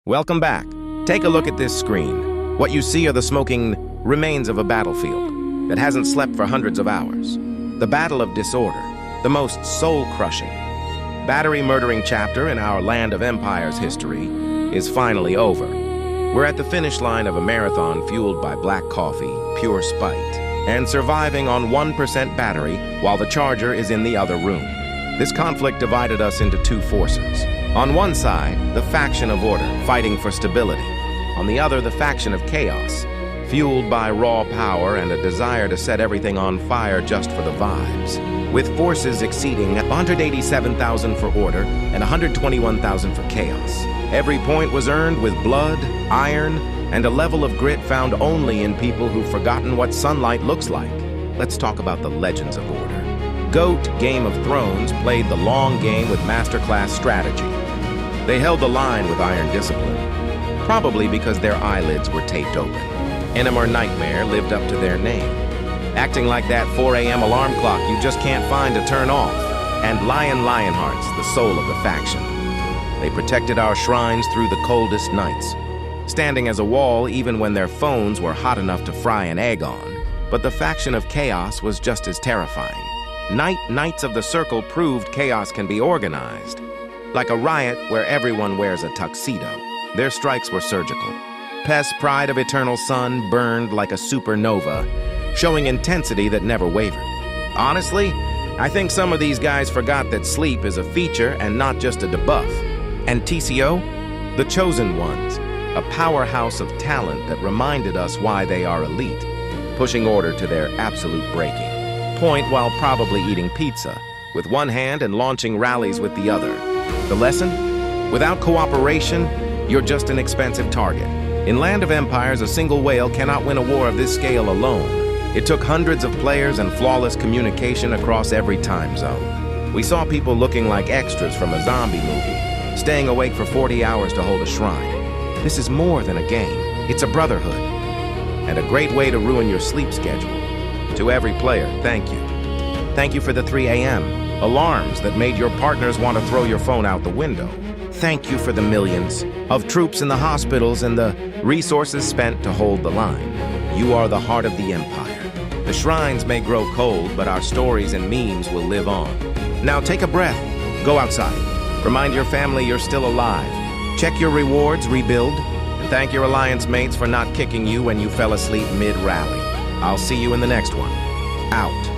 Welcome back. Take a look at this screen. What you see are the smoking remains of a battlefield that hasn't slept for hundreds of hours. The Battle of Disorder, the most soul-crushing, battery-murdering chapter in our Land of Empire's history, is finally over. We're at the finish line of a marathon fueled by black coffee, pure spite, and surviving on 1% battery while the charger is in the other room. This conflict divided us into two forces. On one side, the faction of order, fighting for stability. On the other, the faction of chaos, fueled by raw power and a desire to set everything on fire just for the vibes. With forces exceeding 187,000 for order and 121,000 for chaos. Every point was earned with blood, iron, and a level of grit found only in people who've forgotten what sunlight looks like. Let's talk about the legends of order. GOAT Game of Thrones played the long game with masterclass strategy. They held the line with iron discipline, probably because their eyelids were taped open. Enema Nightmare lived up to their name, acting like that 4 a.m. alarm clock you just can't find to turn off. And Lionhearts, the soul of the faction. They protected our shrines through the coldest nights, standing as a wall even when their phones were hot enough to fry an egg on. But the faction of chaos was just as terrifying. Knights of the Circle proved chaos can be organized. Like a riot where everyone wears a tuxedo. Their strikes were surgical. Pest Pride of Eternal Sun burned like a supernova, showing intensity that never wavered. Honestly, I think some of these guys forgot that sleep is a feature and not just a debuff. And TCO? The Chosen Ones, a powerhouse of talent that reminded us why they are elite, pushing order to their absolute breaking point while probably eating pizza, with one hand and launching rallies with the other. The lesson? Without cooperation, you're just an expensive target. In Land of Empires, a single whale cannot win a war of this scale alone. It took hundreds of players and flawless communication across every time zone. We saw people looking like extras from a zombie movie, staying awake for 40 hours to hold a shrine. This is more than a game. It's a brotherhood. And a great way to ruin your sleep schedule. To every player, thank you. Thank you for the 3 a.m. alarms that made your partners want to throw your phone out the window. Thank you for the millions of troops in the hospitals and the resources spent to hold the line. You are the heart of the Empire. The shrines may grow cold, but our stories and memes will live on. Now take a breath. Go outside. Remind your family you're still alive. Check your rewards, rebuild, and thank your alliance mates for not kicking you when you fell asleep mid-rally. I'll see you in the next one. Out.